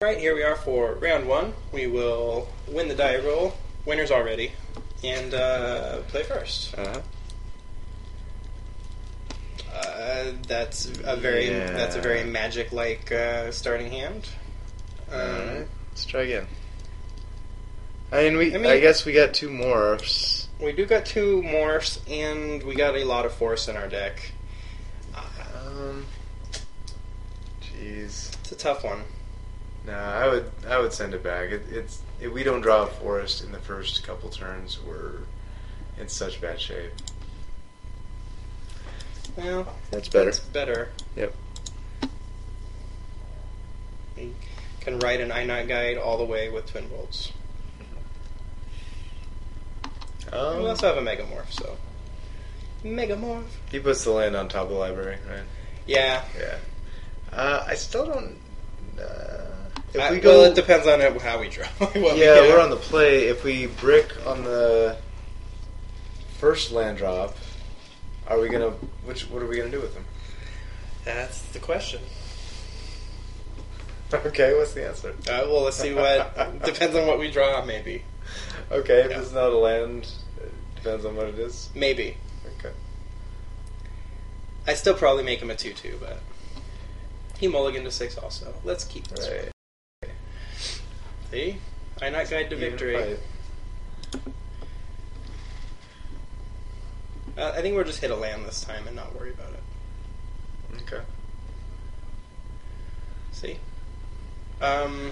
Alright, here we are for round one. We will win the die roll. Winners already. And play first. That's a very magic-like starting hand. Alright, let's try again. I guess we got two morphs. We do got two morphs, and we got a lot of force in our deck. Jeez. It's a tough one. Nah, I would send it back. If we don't draw a forest in the first couple turns, we're in such bad shape. Well, that's better. That's better. Yep. You can ride an I-Not Guide all the way with Twin Bolts. We also have a Megamorph, so... Megamorph! He puts the land on top of the library, right? Yeah. Yeah. I still don't... Well, it depends on how we draw. We're on the play. If we brick on the first land drop, are we gonna... What are we gonna do with them? That's the question. Okay, what's the answer? Well, let's see what... Depends on what we draw, maybe. Okay, if it's not a land, it depends on what it is. Maybe. Okay. I'd still probably make him a 2/2, but... He mulliganed to 6 also. Let's keep this. Right. See? I-Not Guide to victory. I think we'll just hit a land this time and not worry about it. Okay. See? I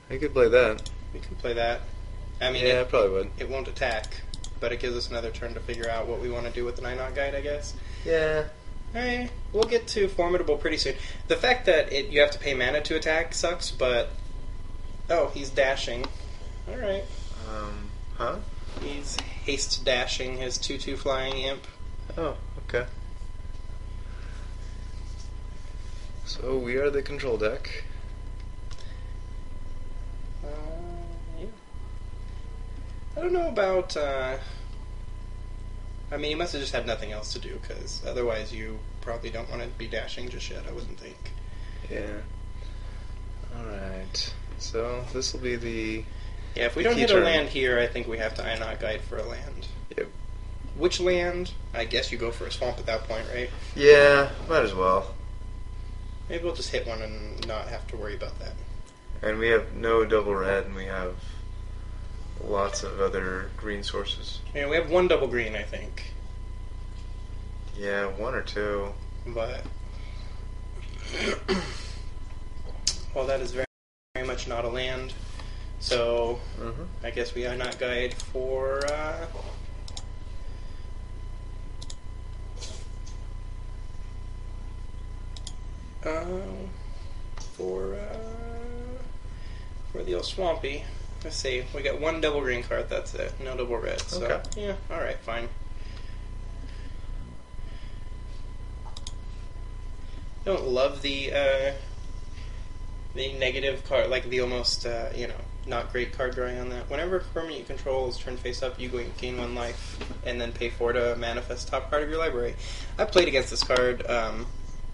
could play that. We can play that. I mean, I probably would. It won't attack, but it gives us another turn to figure out what we want to do with the I-Not Guide, I guess. Yeah. Alright, we'll get to Formidable pretty soon. The fact that you have to pay mana to attack sucks, but... Oh, he's dashing. Alright. Huh? He's haste dashing his 2/2 flying imp. Oh, okay. So we are the control deck. Yeah. I don't know about... I mean, he must have just had nothing else to do, because otherwise you probably don't want to be dashing just yet, I wouldn't think. Yeah. Alright. So, this will be the... Yeah, if we don't hit a land here, I think we have to I-Not Guide for a land. Yep. Which land? I guess you go for a swamp at that point, right? Yeah, might as well. Maybe we'll just hit one and not have to worry about that. And we have no double red, and we have lots of other green sources. Yeah, we have one double green, I think. Yeah, one or two. But... well, that is very, very much not a land. So, I guess we I-Not Guide for... for the old Swampy. Let's see, we got one double green card, that's it. No double red, so, okay. Yeah, alright, fine. Don't love the negative card, like the almost, not great card drawing on that. Whenever permanent you control is turned face up, you gain 1 life, and then pay 4 to manifest top card of your library. I've played against this card.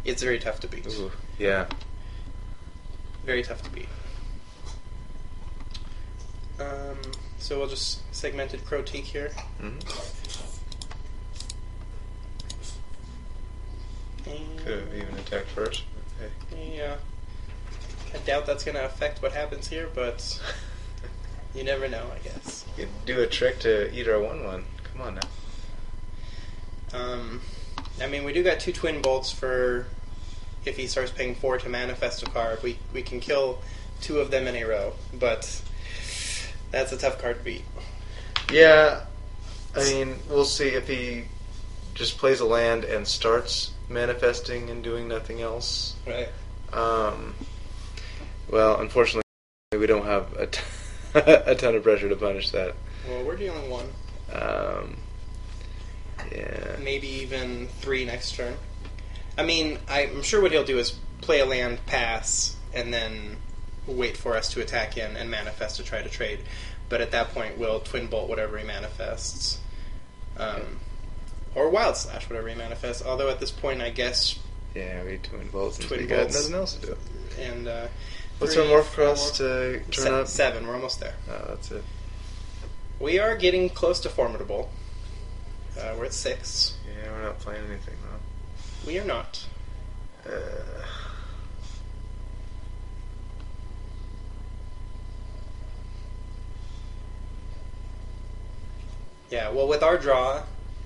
It's very tough to beat. Ooh, yeah. Very tough to beat. So we'll just segmented Croteak here. Could have even attacked first. Hey. Yeah. I doubt that's going to affect what happens here, but you never know, I guess. You could do a trick to eat our 1/1. Come on now. I mean, we do got 2 Twin Bolts for if he starts paying 4 to manifest a card. We can kill 2 of them in a row, but that's a tough card to beat. Yeah, I mean, we'll see if he just plays a land and starts manifesting and doing nothing else. Right. Well, unfortunately, we don't have a ton of pressure to punish that. Well, we're dealing 1. Yeah. Maybe even 3 next turn. I mean, I'm sure what he'll do is play a land, pass, and then wait for us to attack in and manifest to try to trade. But at that point, we'll Twin Bolt whatever he manifests. Or Wild Slash, whatever he manifests. Although at this point, I guess... Yeah, we Twin Bolts and Twin we got Bolts. nothing else to do. And, What's our morph cross to turn up? 7. We're almost there. Oh, that's it. We are getting close to formidable. We're at 6. Yeah, we're not playing anything, though. We are not. Yeah, well, with our draw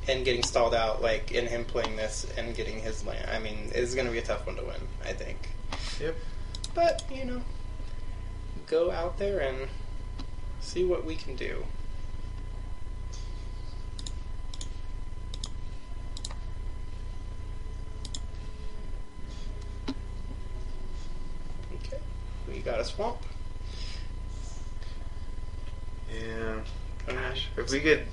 and getting stalled out, like, in him playing this and getting his land, I mean, it's going to be a tough one to win, I think. Yep. But, you know, go out there and see what we can do. Okay, we got a swamp. Yeah. Gosh, if we could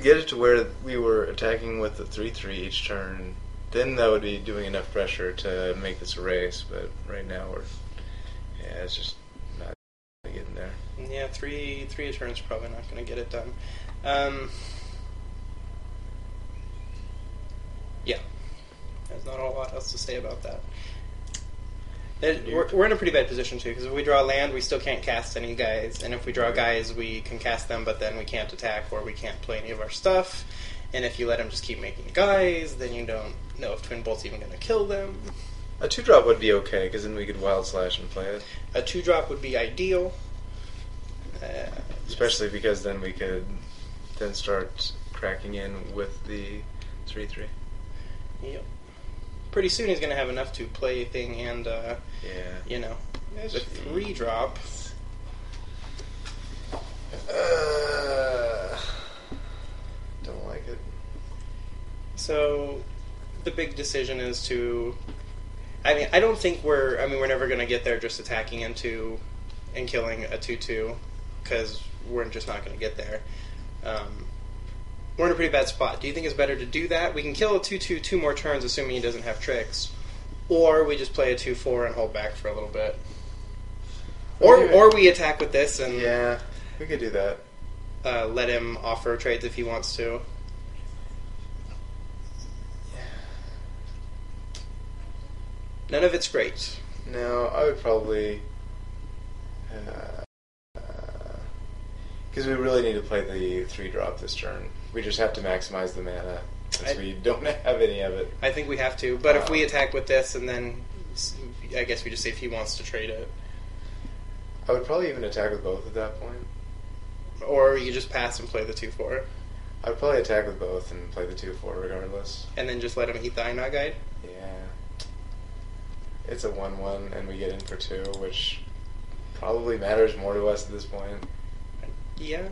get it to where we were attacking with the 3/3 each turn, then that would be doing enough pressure to make this a race. But right now it's just not getting there. Yeah, three a turn's probably not going to get it done. Yeah, there's not a whole lot else to say about that. We're in a pretty bad position too, because if we draw land, we still can't cast any guys, and if we draw guys, we can cast them, but then we can't attack or we can't play any of our stuff. And if you let them just keep making guys, then you don't know if Twin Bolt's even going to kill them. A 2-drop would be okay, because then we could Wild Slash and play it. A 2-drop would be ideal. Especially because then we could then start cracking in with the 3/3. Yep. Pretty soon he's going to have enough to play a thing and, you know, there's a 3-drop. Don't like it. So, the big decision is to... I mean, I don't think we're never going to get there just attacking into and killing a 2/2, because we're just not going to get there. We're in a pretty bad spot. Do you think it's better to do that? We can kill a 2/2 2 more turns, assuming he doesn't have tricks. Or we just play a 2/4 and hold back for a little bit. Or we attack with this and... Yeah, we could do that. Let him offer trades if he wants to. None of it's great. No, I would probably... Because we really need to play the 3-drop this turn. We just have to maximize the mana, since we don't have any of it. I think we have to, but if we attack with this and then... I guess we just say if he wants to trade it. I would probably even attack with both at that point. Or you just pass and play the 2/4. I would probably attack with both and play the 2/4 regardless. And then just let him eat the Einot Guide? Yeah. It's a 1/1 and we get in for 2, which probably matters more to us at this point. Yeah.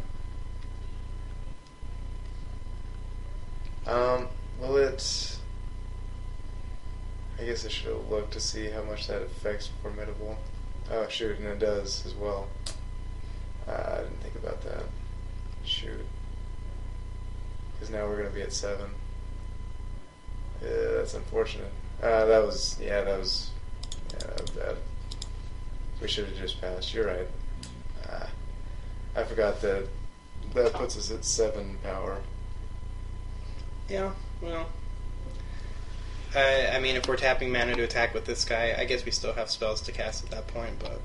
Well, it's... I guess I should have looked to see how much that affects Formidable. Oh, shoot, and it does as well. I didn't think about that. Shoot. Because now we're going to be at 7. Yeah, that's unfortunate. That was bad. We should have just passed. You're right. I forgot that puts us at 7 power. Yeah, well... I mean, if we're tapping mana to attack with this guy, I guess we still have spells to cast at that point, but...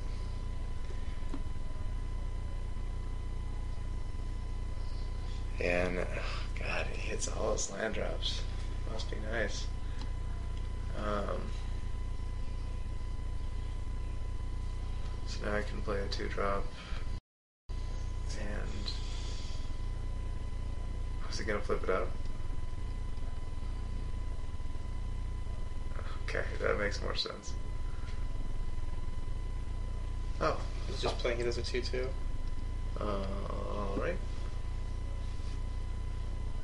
And, God, he hits all his land drops. Must be nice. So now I can play a 2-drop. And... Was he going to flip it out? Okay, that makes more sense. Oh. He's just playing it as a 2/2. Alright.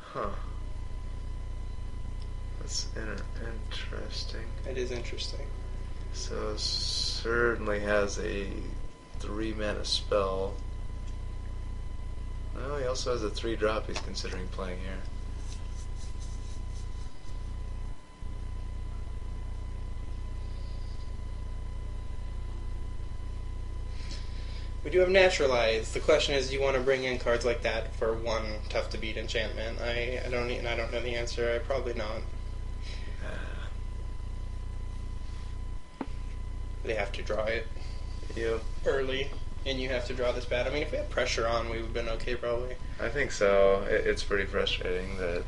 Huh. That's interesting. It is interesting. So, certainly has a 3-mana spell. Well, he also has a 3-drop he's considering playing here. We do have Naturalize. The question is, do you want to bring in cards like that for one tough to beat enchantment? I don't know the answer. I probably not. They have to draw it early, and you have to draw this bad. I mean, if we had pressure on, we would have been okay, probably. I think so. It's pretty frustrating that.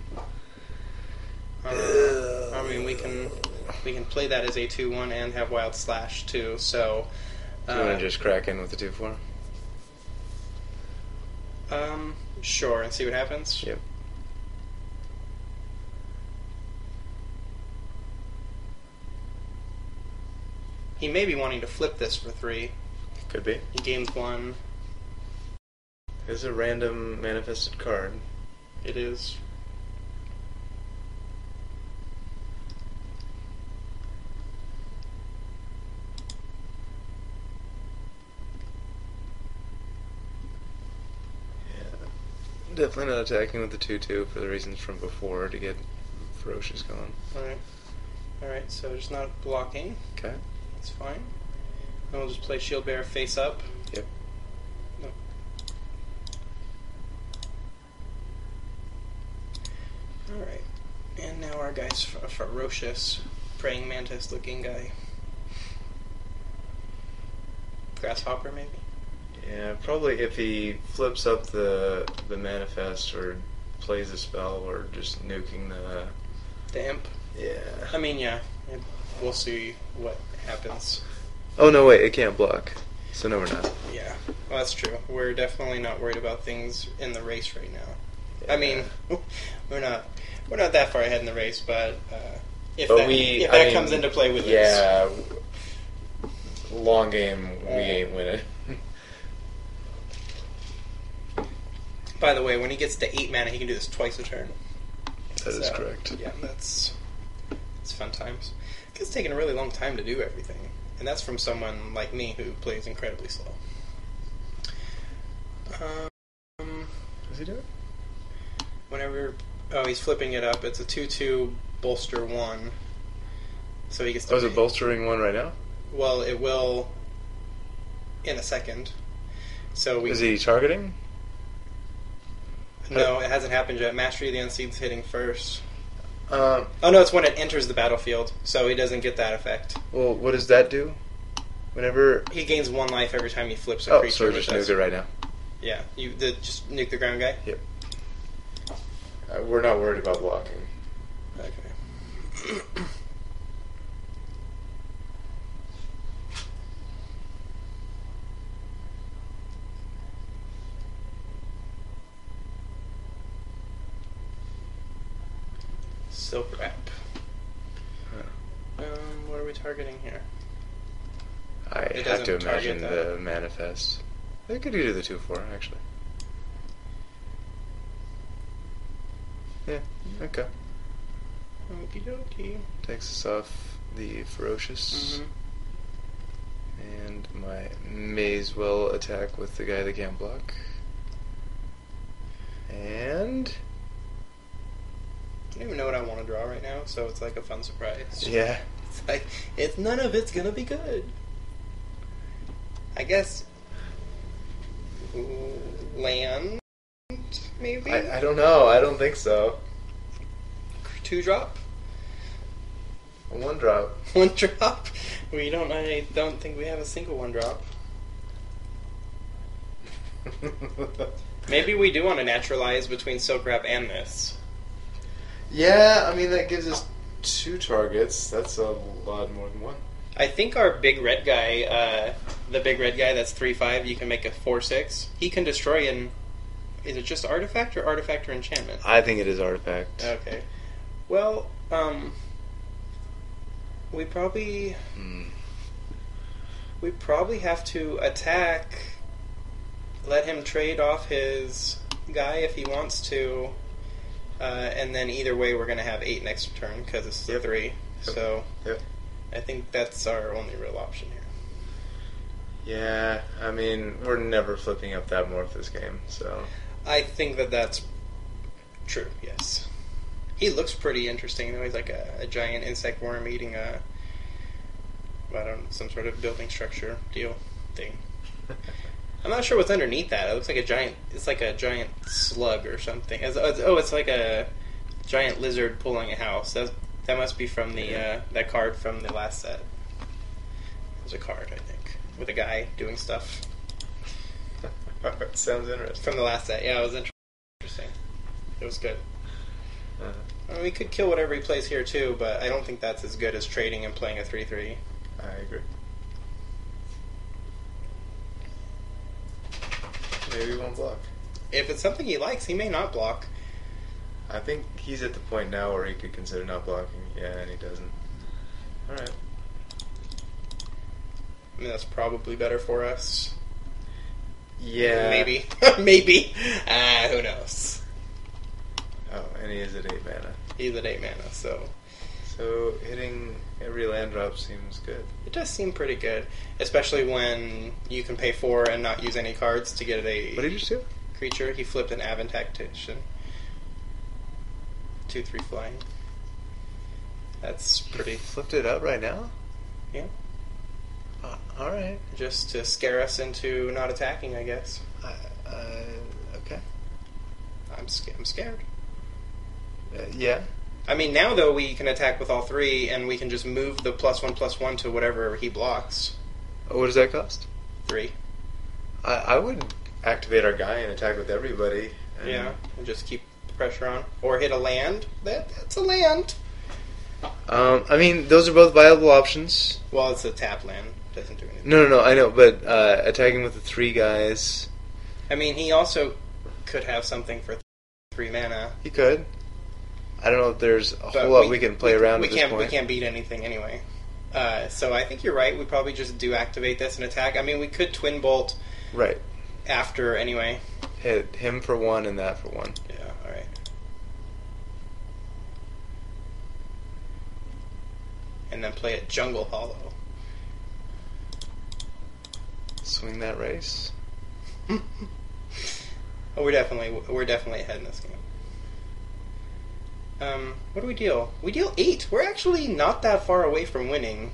I mean, we can play that as a 2/1 and have Wild Slash too. So. Do you want to just crack in with the 2/4? Sure, and see what happens. Yep. He may be wanting to flip this for 3. Could be. He gains 1. It's a random manifested card. It is. Definitely not attacking with the 2/2 for the reasons from before to get Ferocious going. Alright, so just not blocking. Okay. That's fine. Then we'll just play Shield Bearer face up. Yep. No. Alright. And now our guy's a ferocious praying mantis looking guy. Grasshopper, maybe? Yeah, probably if he flips up the manifest or plays a spell or just nuking the imp. Yeah. I mean, yeah. We'll see what happens. Oh no, wait, it can't block. So no, we're not. Yeah, well, that's true. We're definitely not worried about things in the race right now. Yeah. I mean, we're not that far ahead in the race, but if But that comes into play with yeah, long game, we ain't winning. By the way, when he gets to 8 mana, he can do this twice a turn. That is correct. Yeah, it's fun times. It's taken a really long time to do everything, and that's from someone like me who plays incredibly slow. Does he do it? He's flipping it up. It's a 2/2 bolster 1, so he gets to. Oh, is it bolstering 1 right now? Well, it will in a second. So Is he targeting? No, it hasn't happened yet. Mastery of the Unseed's hitting first. Oh no, it's when it enters the battlefield, so he doesn't get that effect. Well, what does that do? Whenever he gains 1 life every time he flips a creature. So just nuke it right now. Yeah, just nuke the ground guy. Yep. We're not worried about blocking. Okay. Silk Wrap. What are we targeting here? I have to imagine the manifest. They could do the 2/4 actually. Yeah. Okay. Okie dokie. Takes us off the ferocious. Mm-hmm. And may as well attack with the guy that can't block. And I don't even know what I want to draw right now, so it's like a fun surprise. yeah. It's like, none of it's gonna be good. I guess land, maybe? I don't know. I don't think so. 2-drop? A 1-drop. 1-drop? I don't think we have a single 1-drop. Maybe we do want to naturalize between Silk Wrap and this. Yeah, I mean, that gives us 2 targets. That's a lot more than 1. I think our big red guy, the big red guy that's 3/5, you can make a 4/6. He can destroy an... Is it just artifact or enchantment? I think it is artifact. Okay. Well, we probably... We probably have to attack, let him trade off his guy if he wants to, and then either way we're going to have 8 next turn because it's a 3. So I think that's our only real option here. Yeah, I mean, we're never flipping up that morph this game, so... I think that's true, yes. He looks pretty interesting, though. He's like a giant insect worm eating some sort of building structure deal thing. I'm not sure what's underneath that. It looks like a giant. It's like a giant slug or something. It's like a giant lizard pulling a house. That must be from the that card from the last set. There's a card, I think, with a guy doing stuff. It sounds interesting. From the last set, yeah, it was interesting. It was good. Uh-huh. I mean, we could kill whatever he plays here too, but I don't think that's as good as trading and playing a 3/3. I agree. Maybe he won't block. If it's something he likes, he may not block. I think he's at the point now where he could consider not blocking. Yeah, and he doesn't. Alright. I mean, that's probably better for us. Yeah. Maybe. Maybe. Who knows? Oh, and he is at 8 mana. He's at 8 mana, so... So hitting every land drop seems good. It does seem pretty good. Especially when you can pay 4 and not use any cards to get a... What did you do? Creature. He flipped an Avon Tactician. 2/3 flying. That's pretty... You flipped it up right now? Yeah. Alright. Just to scare us into not attacking, I guess. Okay. I'm scared. Yeah. I mean, now, though, we can attack with all 3, and we can just move the +1/+1 to whatever he blocks. Oh, what does that cost? 3. I would activate our guy and attack with everybody. Yeah, and just keep the pressure on. Or hit a land. That's a land. I mean, those are both viable options. Well, it's a tap land. Doesn't do anything. No, I know, but attacking with the 3 guys... I mean, he also could have something for 3 mana. He could. I don't know if there's a whole lot we can play around at this point. We can't beat anything anyway. So I think you're right. We probably just do activate this and attack. I mean, we could Twin Bolt right after anyway. Hit him for 1 and that for 1. Yeah, alright. And then play it Jungle Hollow. Swing that race. Oh, we're definitely ahead in this game. What do we deal? We deal 8. We're actually not that far away from winning.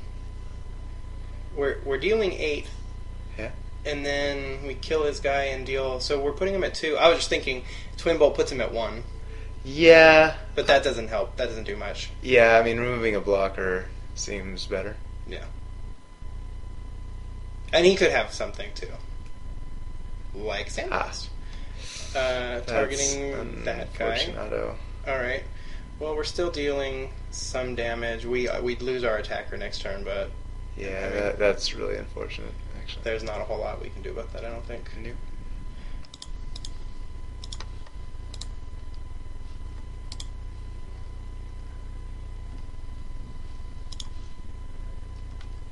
We're dealing 8. Yeah. And then we kill his guy and deal... So we're putting him at 2. I was just thinking Twin Bolt puts him at 1. Yeah. But that doesn't help. That doesn't do much. Yeah, I mean, removing a blocker seems better. Yeah. And he could have something, too. Like Sandblast. Targeting that guy. Alright. Well, we're still dealing some damage. We'd lose our attacker next turn, but... Yeah, I mean, that's really unfortunate, actually. There's not a whole lot we can do about that, I don't think. Nope.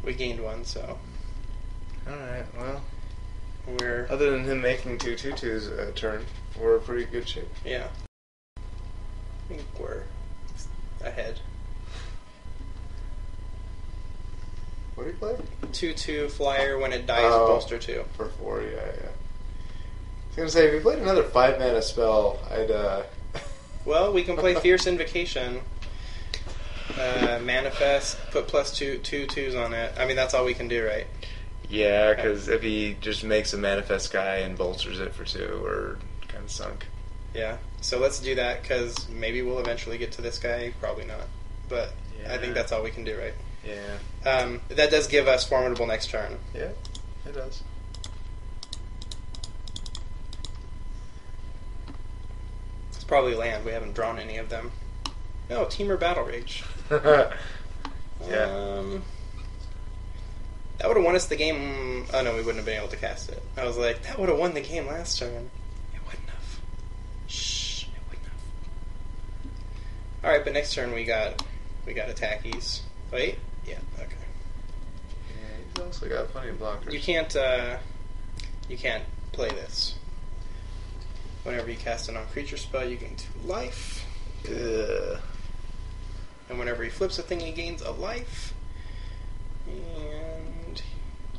We gained 1, so... Alright, well... We're... Other than him making 2 2/2s a turn, we're in pretty good shape. Yeah. I think we're ahead. What do you play? 2/2 flyer when it dies, bolster 2. For 4, yeah. I was gonna say, if you played another 5 mana spell, I'd, Well, we can play Fierce Invocation. Manifest, put +2 2/2s on it. I mean, that's all we can do, right? Yeah, because if he just makes a manifest guy and bolsters it for 2, we're kind of sunk. Yeah, so let's do that, because maybe we'll eventually get to this guy. Probably not. But I think that's all we can do, right? Yeah. That does give us Formidable next turn. Yeah, it does. It's probably land. We haven't drawn any of them. No, Teamer Battle Rage. Yeah. That would have won us the game. Oh no, we wouldn't have been able to cast it. I was like, that would have won the game last turn. It wouldn't have. Shh, it wouldn't have. Alright, but next turn we got attackies. Wait? Yeah, okay. Yeah, he's also got plenty of blockers. You can't play this. Whenever you cast a non-creature spell, you gain 2 life. Ugh. And whenever he flips a thing, he gains a life. And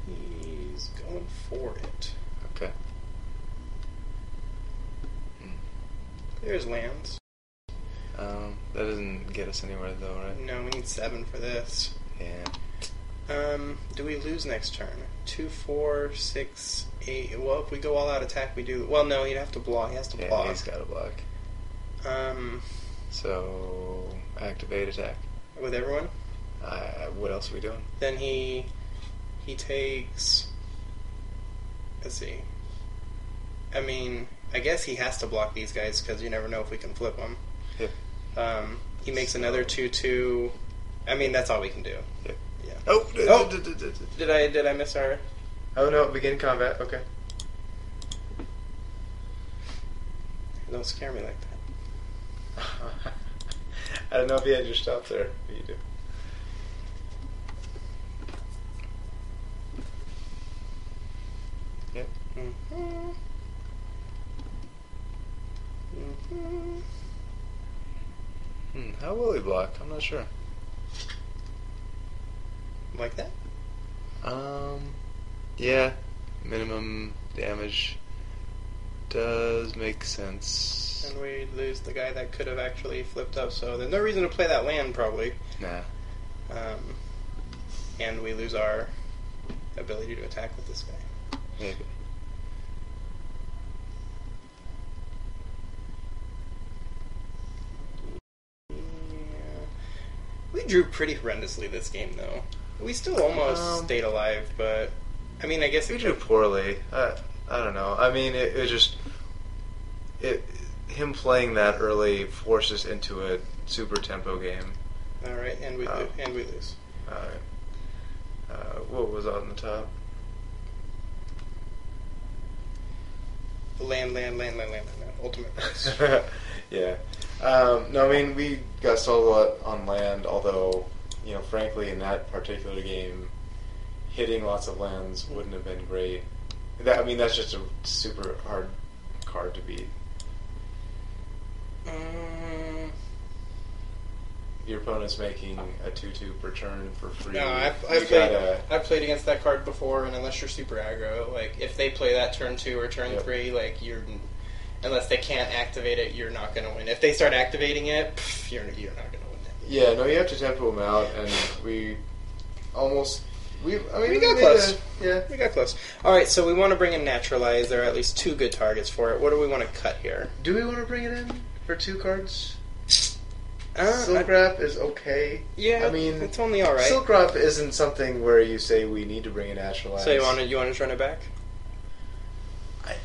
he's going for it. Okay. There's lands. That doesn't get us anywhere though, right? No, we need 7 for this. Yeah. Do we lose next turn? 2, 4, 6, 8. Well, if we go all out attack, we do. Well, no, he'd have to block. He has to block. Yeah, he's got to block. So activate attack. With everyone? What else are we doing? Then he takes. Let's see. I mean, I guess he has to block these guys because you never know if we can flip them. Yeah. He makes another 2/2. I mean, that's all we can do. Yeah. Yeah. Oh. Did I miss our? Oh no! Begin combat. Okay. Don't scare me like that. I don't know if you had your stuff there, but you do. Yep. How will he block? I'm not sure. Like that? Yeah. Minimum damage does make sense. And we lose the guy that could have actually flipped up, so there's no reason to play that land, probably. Nah. And we lose our ability to attack with this guy. Maybe. Yeah. We drew pretty horrendously this game, though. We still almost stayed alive, but I mean, I guess we drew poorly. I don't know. I mean, it just him playing that early forces into a super tempo game. All right, and we lose. All right. What was on the top? Land. Ultimate price. Yeah. No, I mean, we got stalled a lot on land, although, frankly, in that particular game, hitting lots of lands wouldn't have been great. That's just a super hard card to beat. Your opponent's making a 2/2 per turn for free. No, I've played against that card before, and unless you're super aggro, like if they play that turn 2 or turn 3, like unless they can't activate it, you're not going to win. If they start activating it, you're not going to win it. Yeah, no, you have to tempo them out, and we almost. We got close. We got close. All right, so we want to bring in Naturalize. There are at least 2 good targets for it. What do we want to cut here? Do we want to bring it in for 2 cards? Silk Wrap is okay. Yeah, it's only all right. Silk Wrap isn't something where you say we need to bring in Naturalize. So you want to run it back?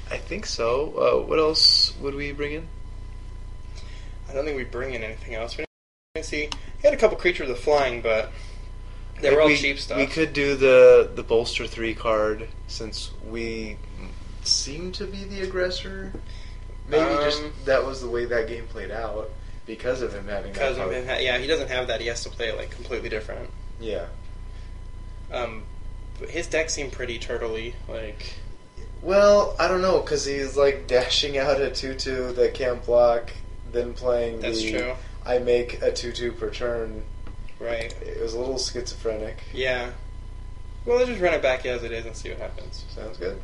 I think so. What else would we bring in? I don't think we bring in anything else. We had a couple creatures with flying, but they were all cheap stuff. We could do the Bolster 3 card, since we seem to be the aggressor. Maybe just that was the way that game played out because of him having that card. Yeah, he doesn't have that. He has to play it completely different. Yeah. But his deck seemed pretty turtley. Well, I don't know, because he's dashing out a 2/2 that can't block, then playing That's true. I make a 2/2 per turn. Right. It was a little schizophrenic. Yeah. Well, let's just run it back as it is and see what happens. Sounds good.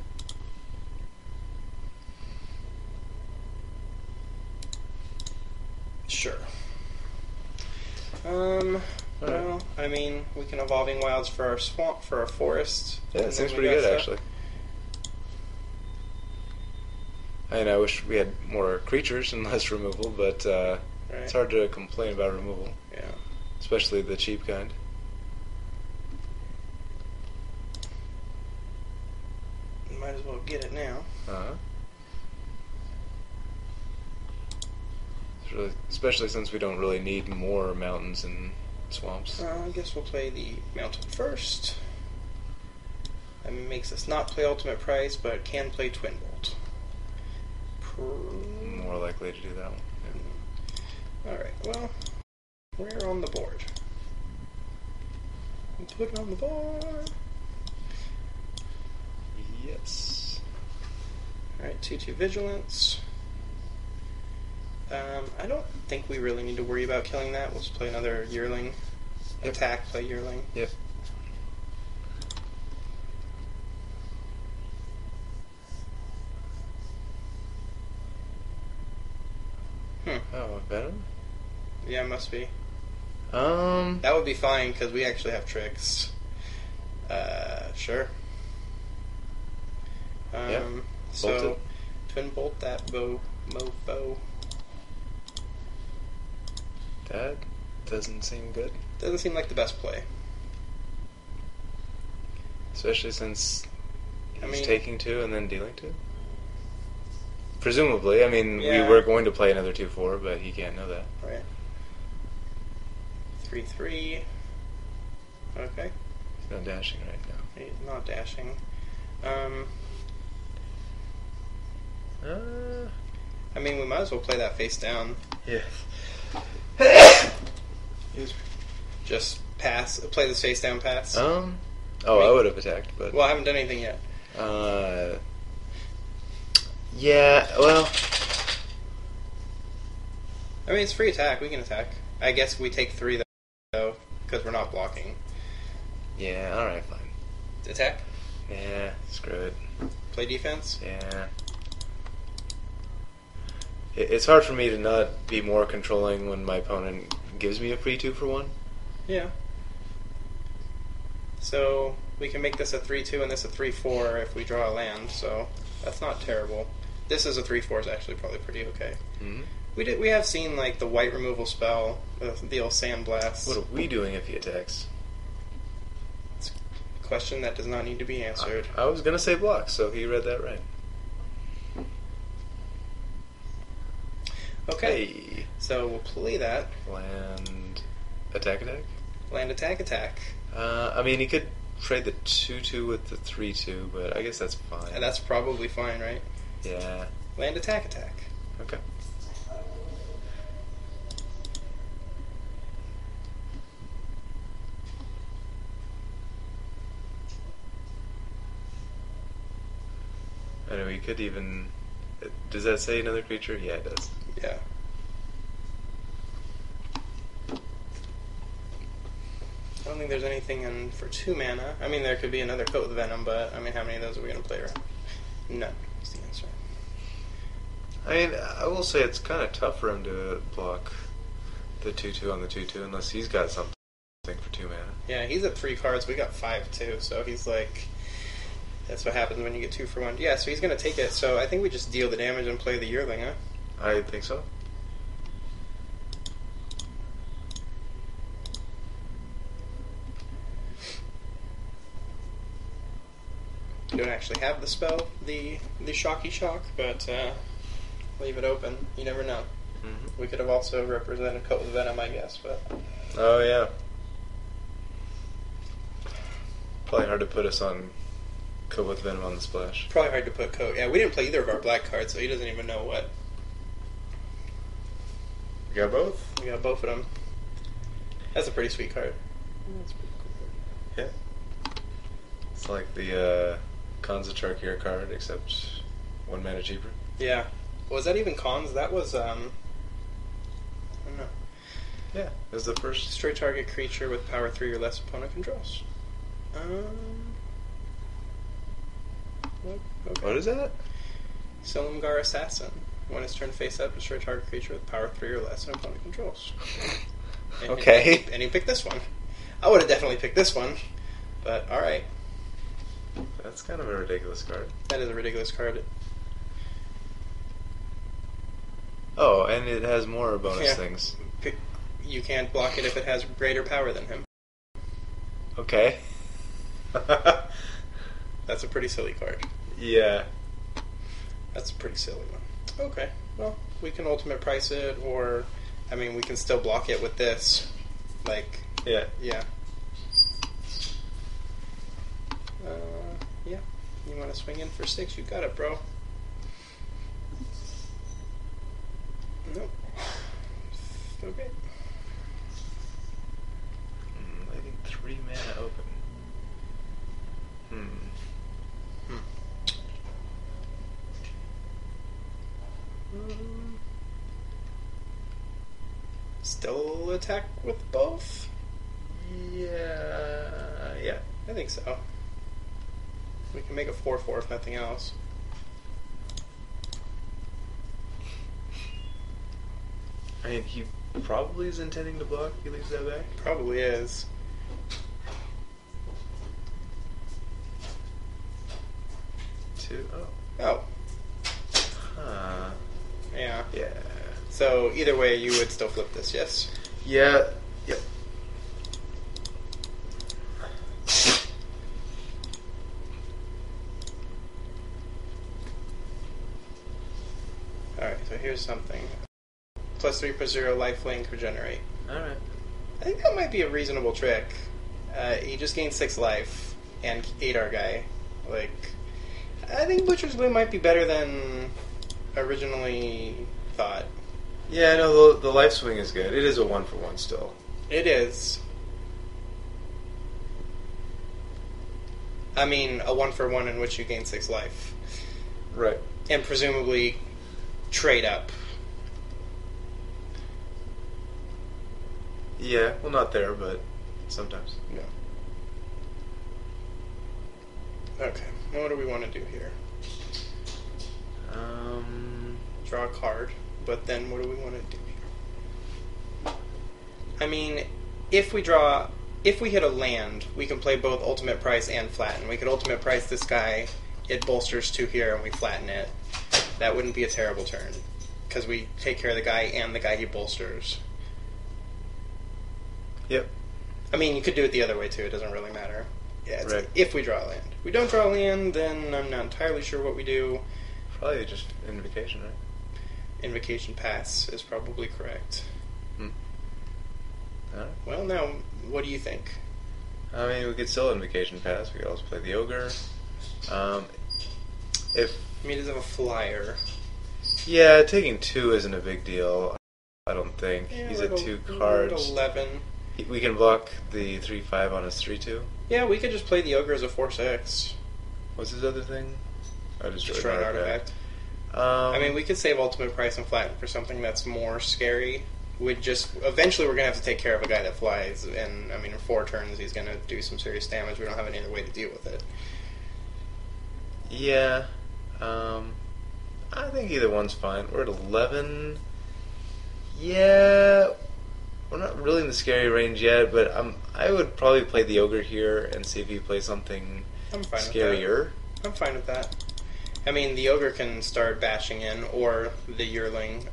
Sure. Well, I mean, we can Evolving Wilds for our swamp, for our forest. Yeah, it seems pretty good, actually. I wish we had more creatures and less removal, but it's hard to complain about removal. Yeah. Especially the cheap kind. Might as well get it now. Especially since we don't really need more mountains and swamps. I guess we'll play the mountain first. That makes us not play Ultimate Price, but can play Twin Bolt. More likely to do that one. Yeah. Alright, well, we're on the board. Put it on the board. Yes. Alright, 2/2 Vigilance. I don't think we really need to worry about killing that. We'll just play another Yearling. Yep. Attack, play Yearling. Yep. Oh, Venom? Yeah, it must be. That would be fine, because we actually have tricks. Sure. Yeah, So, bolt it. twin bolt that mofo. That doesn't seem good. Doesn't seem like the best play. Especially since he's I mean, taking 2 and then dealing 2. Presumably, I mean, we Yeah. were going to play another 2/4, but he can't know that. right. 3/3. Okay. He's not dashing right now. He's not dashing. I mean, we might as well play that face down. Yeah. Just pass. Play this face down pass. Oh, I mean- I would have attacked, but Well, I haven't done anything yet. yeah. Well, I mean, it's free attack. We can attack. I guess we take 3 though, because we're not blocking. yeah. All right, fine. Attack. Yeah, screw it. Play defense. Yeah. It's hard for me to not be more controlling when my opponent gives me a free 2-for-1. Yeah. So we can make this a 3/2 and this a 3/4 if we draw a land. So that's not terrible. This is a 3/4 is actually probably pretty okay. Mm-hmm. We have seen like the white removal spell, the old sandblast. What are we doing if he attacks? It's a question that does not need to be answered. I was gonna say block, so he read that right. Okay. Hey. So we'll play that. Land. Attack. Land attack. I mean, he could trade the 2/2 with the 3/2, but I guess that's fine. And that's probably fine, right? Yeah. Land attack. Okay. I know, he could even... Does that say another creature? Yeah, it does. Yeah. I don't think there's anything in for 2 mana. I mean, there could be another Coat with Venom, but I mean, how many of those are we going to play around? None. Is the answer. I mean, I will say it's kind of tough for him to block the 2/2 on the 2/2 unless he's got something for 2 mana. Yeah, he's at 3 cards. We got 5 too, so he's like. That's what happens when you get 2 for 1. Yeah, so he's going to take it. So I think we just deal the damage and play the Yearling, huh? I think so. We don't actually have the spell, the Shocky Shock, but leave it open. You never know. Mm-hmm. We could have also represented Coat with Venom, I guess, but Oh, yeah. Probably hard to put us on Coat with Venom on the splash. probably hard to put Coat. Yeah, we didn't play either of our black cards, so he doesn't even know what. We got both? We got both of them. That's a pretty sweet card. That's pretty cool. Yeah. It's like the Khans Tarkir card, except 1 mana cheaper. Yeah. Was that even cons? That was, I don't know. Yeah, it was the first. Destroy target creature with power 3 or less opponent controls. Okay. What is that? Silumgar Assassin. When it's turned face up, destroy target creature with power 3 or less and opponent controls. Okay. And you picked this one. I would have definitely picked this one, but alright. That's kind of a ridiculous card. That is a ridiculous card. Oh, and it has more bonus Yeah. things. You can't block it if it has greater power than him. Okay. That's a pretty silly card. Yeah. That's a pretty silly one. Okay, well, we can ultimate price it, or, I mean, we can still block it with this. Like, Yeah. yeah. Yeah. You want to swing in for 6? You got it, bro. Nope. Okay. Leaving 3 mana open. Still attack with both? Yeah. I think so. We can make a 4/4 if nothing else. I mean, he probably is intending to block if he leaves that back. Probably is. 2. Oh. Oh. Huh. Yeah. Yeah. So either way, you would still flip this, yes? Yeah. Yep. Alright, so here's something. +3/+0 lifelink regenerate. Alright. I think that might be a reasonable trick. He just gained 6 life and ate our guy. Like, I think Butcher's Glue might be better than originally thought. Yeah, no, the life swing is good. It is a 1-for-1 still. It is. I mean, a 1-for-1 in which you gain 6 life. Right. And presumably trade up. Yeah, well, not there, but sometimes. No. Okay, what do we want to do here? Draw a card, but then what do we want to do here? I mean, if we hit a land, we can play both Ultimate Price and Flatten. We could Ultimate Price this guy, it bolsters 2 here, and we flatten it. That wouldn't be a terrible turn, because we take care of the guy and the guy he bolsters. Yep. I mean, you could do it the other way too, it doesn't really matter. Yeah, it's Right. if we draw land. If we don't draw land, then I'm not entirely sure what we do. Probably just Invocation, right? Invocation Pass is probably correct. Alright. Well, now, what do you think? I mean, we could still Invocation Pass. We could also play the Ogre. If I mean, he doesn't have a flyer. Yeah, taking 2 isn't a big deal, I don't think. Yeah, He's like at 2 we're cards. at 11. We can block the 3/5 on his 3/2. Yeah, we could just play the Ogre as a 4/6. What's his other thing? Oh, Destroy an artifact. I mean, we could save Ultimate Price and Flatten for something that's more scary. Eventually we're going to have to take care of a guy that flies, and, I mean, in 4 turns he's going to do some serious damage. We don't have any other way to deal with it. Yeah. I think either one's fine. We're at 11. Yeah. We're not really in the scary range yet, but I would probably play the Ogre here and see if he plays something I'm fine scarier. with that. I'm fine with that. I mean, the Ogre can start bashing in, or the Yearling.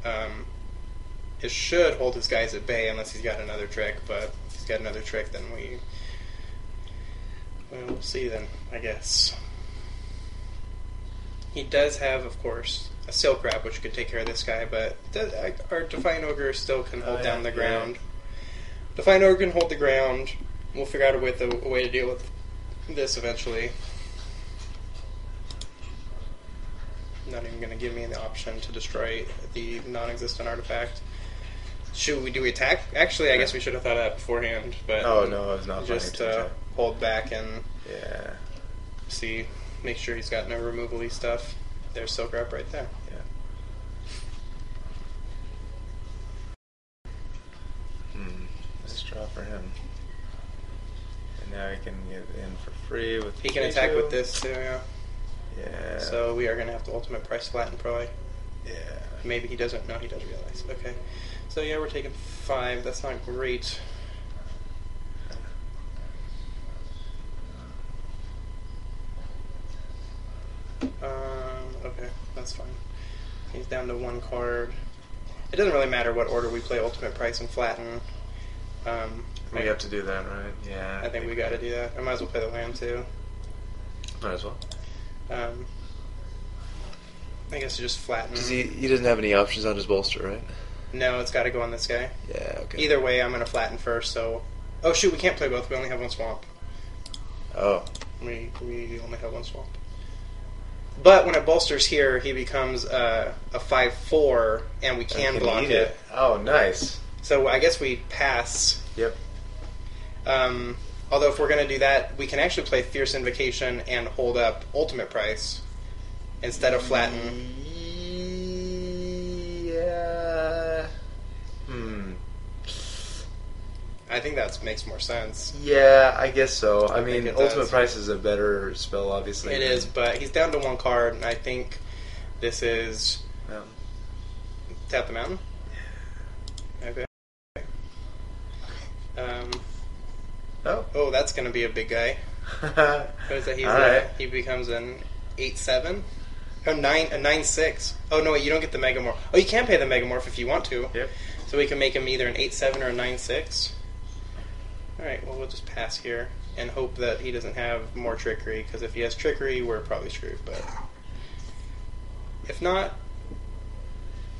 It should hold his guys at bay unless he's got another trick, but if he's got another trick, then we'll see then, I guess. He does have, of course, a Silk Wrap, which could take care of this guy, but our Defiant Ogre still can hold down the ground. Defiant Ogre can hold the ground. We'll figure out a way to deal with this eventually. Not even going to give me the option to destroy the non-existent artifact. Do we attack? Actually, I guess we should have thought of that beforehand. But Oh, no, I was not just planning to attack. hold back and Yeah. make sure he's got no removal-y stuff. There's Silk Wrap right there. Yeah. Nice draw for him. And now he can get in for free with. He can attack with this too, yeah. Yeah. So we are going to have to Ultimate Price Flatten probably. Yeah. Maybe he doesn't. No, he does realize. Okay. So yeah, we're taking 5. That's not great. Okay, that's fine. He's down to 1 card. It doesn't really matter what order we play Ultimate Price and Flatten. We have to do that, right? Yeah. I think we got to do that. I might as well play the land too. Might as well. I guess just flatten. Because he doesn't have any options on his bolster, right? No, it's got to go on this guy. Yeah, okay. Either way, I'm going to flatten first, so... Oh, shoot, we can't play both. We only have 1 swamp. Oh. We only have 1 swamp. But when it bolsters here, he becomes a 5/4, and we can block it. Oh, nice. So I guess we pass. Yep. Although if we're going to do that, we can actually play Fierce Invocation and hold up Ultimate Price instead of flatten. Yeah. I think that makes more sense. Yeah, I guess so. I mean, it Ultimate does. Price is a better spell, obviously. It is, but he's down to 1 card, and I think this is... Tap the mountain? Okay. Oh, that's going to be a big guy. What is that? He becomes an 8/7? Oh, 9/6. Oh no, wait, you don't get the Megamorph. Oh, you can pay the Megamorph if you want to. Yep. So we can make him either an 8/7 or a 9/6. Alright, well, we'll just pass here and hope that he doesn't have more trickery, because if he has trickery, we're probably screwed. But if not,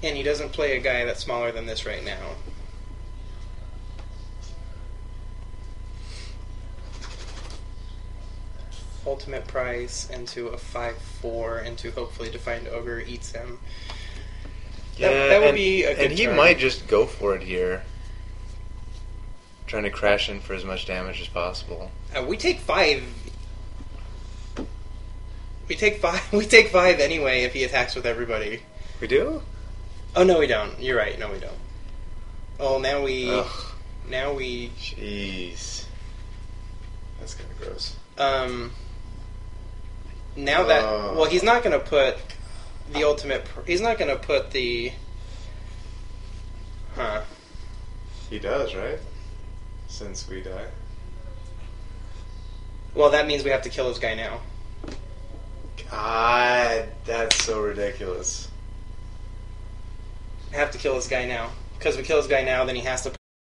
and he doesn't play a guy that's smaller than this right now. Ultimate price into a 5/4 into hopefully Defined Ogre eats him. That would be a good And he turn. might just go for it here. Trying to crash in for as much damage as possible. We take 5. We take 5. We take 5 anyway if he attacks with everybody. We do? Oh no, we don't. You're right. No, we don't. Oh, now we. Ugh. Now we. Jeez. That's kind of gross. Now that well, he's not going to put the ultimate. He's not going to put the. Huh. He does, right? Since we die. Well, that means we have to kill this guy now. God, that's so ridiculous. I have to kill this guy now. Because we kill this guy now, then he has to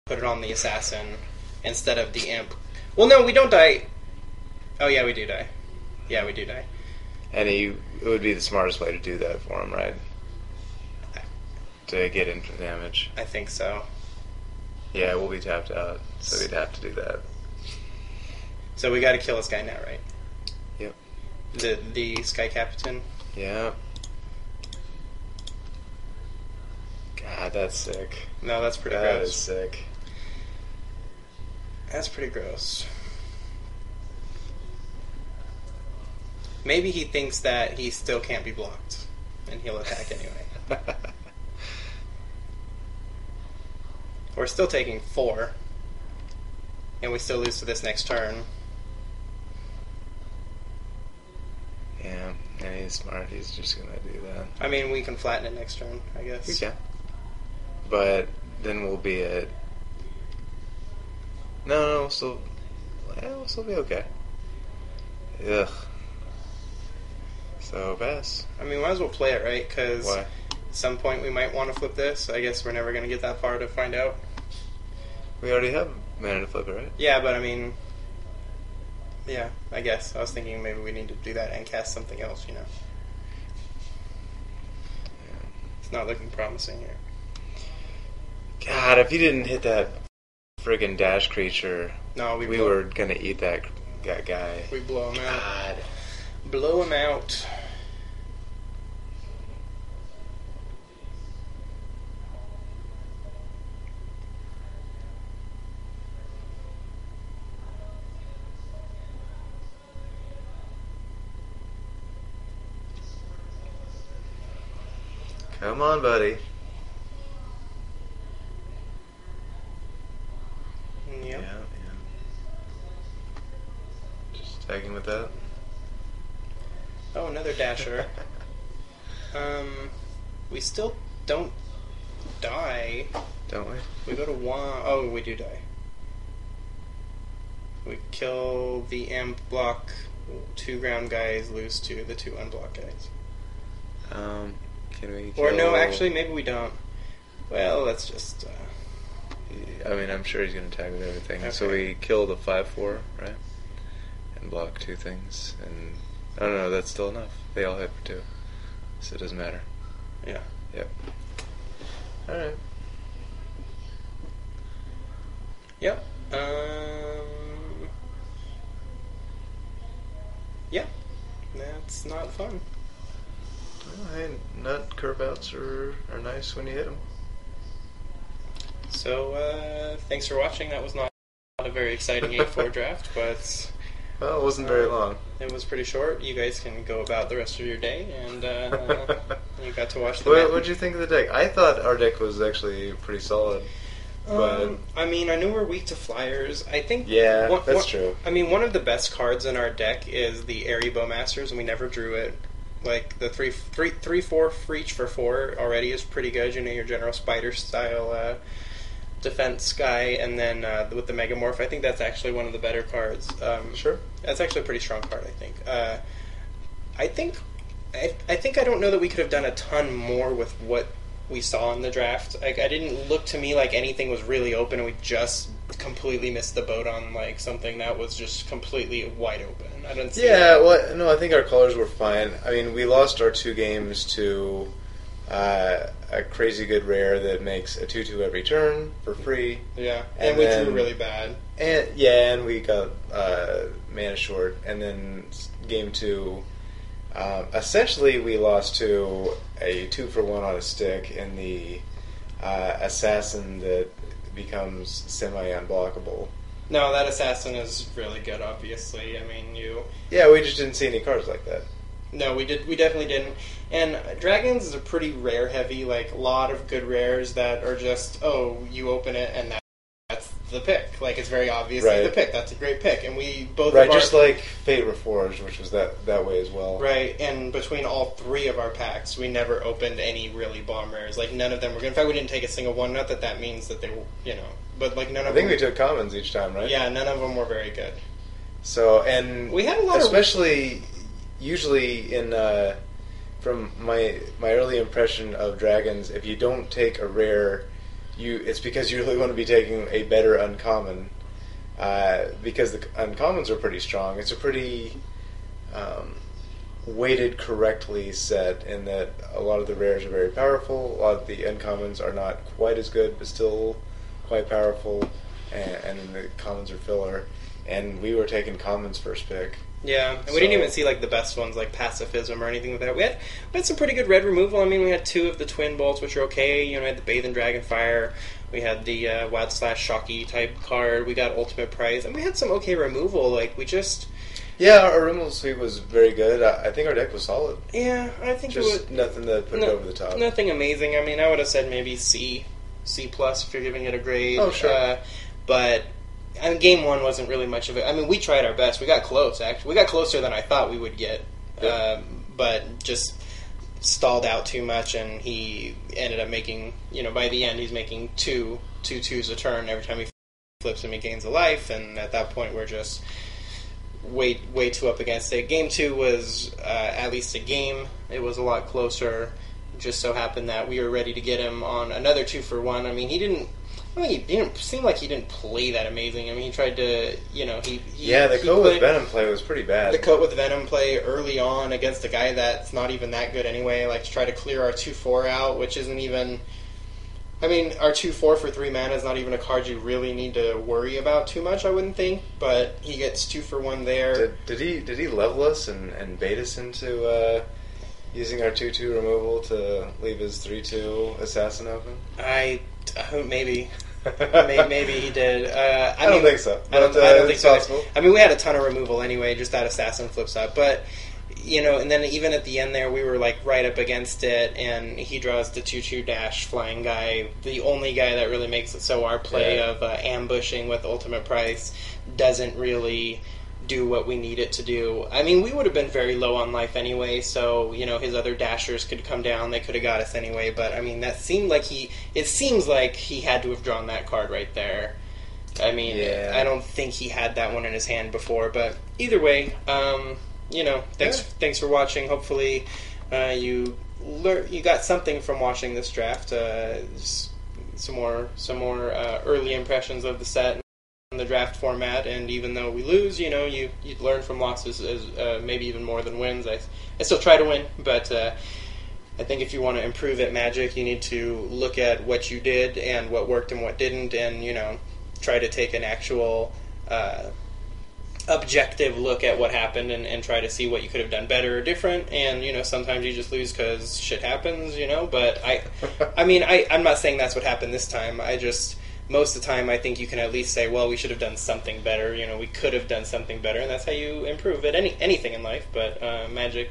put it on the assassin instead of the imp. Well, no, we don't die. Oh, yeah, we do die. Yeah, we do die. And it would be the smartest way to do that for him, right? To get into damage. I think so. Yeah, we'll be tapped out, so we'd have to do that. So we got to kill this guy now, right? Yep. The Sky Captain. Yeah. God, that's sick. No, that's pretty That gross. is sick. That's pretty gross. Maybe he thinks that he still can't be blocked, and he'll attack anyway. We're still taking 4, and we still lose to this next turn. Yeah, and he's smart. He's just gonna do that. I mean, we can flatten it next turn, I guess. We can. But then we'll be at... No, we'll still be okay. Ugh. So, pass. I mean, might as well play it, right? Because Why? at some point we might want to flip this. I guess we're never going to get that far to find out. We already have mana to flip it, right? Yeah, but I mean... Yeah, I guess. I was thinking maybe we need to do that and cast something else, you know. Yeah. It's not looking promising here. God, if you didn't hit that friggin' dash creature, No, we were gonna eat that guy. We blow him out. God. Blow him out. Come on, buddy. Yep. Yeah. Just attacking with that. Oh, another dasher. We still don't die. Don't we? We go to 1. Oh, we do die. We kill the imp, block 2 ground guys, lose 2, the 2 unblocked guys. Can we Or no, kill- actually, maybe we don't. Well, let's just... I mean, I'm sure he's gonna attack with everything. So Okay. we kill the 5/4, right? And block 2 things. And I don't know, that's still enough. They all hit for 2. So it doesn't matter. Yeah. Yep. Alright. Yep. Yeah. That's not fun. Well, hey, nut curve outs are nice when you hit them. So, thanks for watching. That was not a very exciting 8-4 draft, but Well, it wasn't very long. it was pretty short. You guys can go about the rest of your day, and you got to watch the What'd you think of the deck? I thought our deck was actually pretty solid. But I mean, I knew we're weak to flyers. I think yeah, that's true. I mean, one of the best cards in our deck is the Airy Bowmasters, and we never drew it. Like the 3/4 for each for 4 already is pretty good. You know, your general spider style defense guy, and then with the Megamorph, I think that's actually one of the better cards. Sure. That's actually a pretty strong card, I think. I think I don't know that we could have done a ton more with what we saw in the draft. Like, I didn't look to me like anything was really open, and we just completely missed the boat on like something that was just completely wide open. I don't see that. Well, no, I think our colors were fine. I mean, we lost our 2 games to a crazy good rare that makes a 2/2 every turn for free. Yeah, and we drew really bad. And we got mana short. And then game 2, essentially we lost to a 2-for-1 on a stick in the assassin that becomes semi-unblockable. No, that assassin is really good. Obviously, I mean Yeah, we just didn't see any cards like that. No, we definitely didn't. And Dragons is a pretty rare heavy, like, lot of good rares that are just, you open it and that's the pick. Like, it's very obviously the pick. That's a great pick. And we both just like Fate Reforged, which was that way as well. Right, and between all 3 of our packs, we never opened any really bomb rares. Like, none of them were good. In fact, we didn't take a single one. Not that that means that they were, but like none of them. I think we took commons each time, right? Yeah, none of them were very good. So, and we had a lot especially usually in from my early impression of Dragons, if you don't take a rare, it's because you really want to be taking a better uncommon, because the uncommons are pretty strong. It's a pretty weighted correctly set in that a lot of the rares are very powerful. A lot of the uncommons are not quite as good, but still quite powerful, and then the commons are filler. And we were taking commons first pick. Yeah, and we didn't even see like the best ones like Pacifism or anything like that. We had some pretty good red removal. I mean, we had 2 of the Twin Bolts, which are okay. We had the Bathe in Dragonfire. We had the Wild/Shocky type card. We got Ultimate Prize, and we had some okay removal. Like, we just... Yeah, our removal suite was very good. I think our deck was solid. Yeah, I think just it was... nothing to put it over the top. Nothing amazing. I mean, I would have said maybe C plus if you're giving it a grade. Oh, sure. But... I mean, game 1 wasn't really much of it. I mean, we tried our best. We got close, actually. We got closer than I thought we would get. Yeah. But just stalled out too much, and he ended up making, by the end, he's making 2 2/2s a turn. Every time he flips him, he gains a life, and at that point, we're just way too up against it. Game 2 was at least a game. It was a lot closer. Just so happened that we were ready to get him on another 2-for-1. I mean, he didn't seem like he didn't play that amazing. I mean, he tried to, the coat with Venom play was pretty bad. The coat with Venom play early on against a guy that's not even that good anyway, like to try to clear our 2/4 out, which isn't even... I mean, our 2/4 for 3 mana is not even a card you really need to worry about too much, I wouldn't think, but he gets 2-for-1 there. Did he level us and bait us into... using our 2/2 removal to leave his 3/2 assassin open? Maybe. Maybe he did. I don't think so. I don't think so. Possible. I mean, we had a ton of removal anyway, just that assassin flips up. But, and then even at the end there, we were like right up against it, and he draws the 2/2 dash flying guy, the only guy that really makes it so our play of ambushing with Ultimate Price doesn't really do what we need it to do. I mean, we would have been very low on life anyway, so, his other dashers could come down, they could have got us anyway, but, I mean, it seems like he had to have drawn that card right there. I mean, I don't think he had that one in his hand before, but either way, thanks for watching. Hopefully, you got something from watching this draft, some more early impressions of the set, the draft format, and even though we lose, you learn from losses as maybe even more than wins. I still try to win, but I think if you want to improve at Magic, you need to look at what you did and what worked and what didn't, and try to take an actual objective look at what happened and try to see what you could have done better or different. And sometimes you just lose because shit happens, but I'm not saying that's what happened this time. Most of the time, I think you can at least say, well, we should have done something better. We could have done something better, and that's how you improve at anything in life, but Magic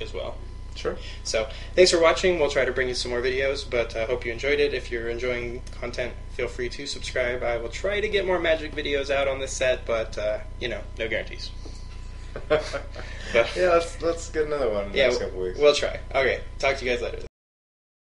as well. Sure. So, thanks for watching. We'll try to bring you some more videos, but I hope you enjoyed it. If you're enjoying content, feel free to subscribe. I will try to get more Magic videos out on this set, but, no guarantees. Yeah, let's get another one in the next couple weeks. We'll try. Okay, talk to you guys later.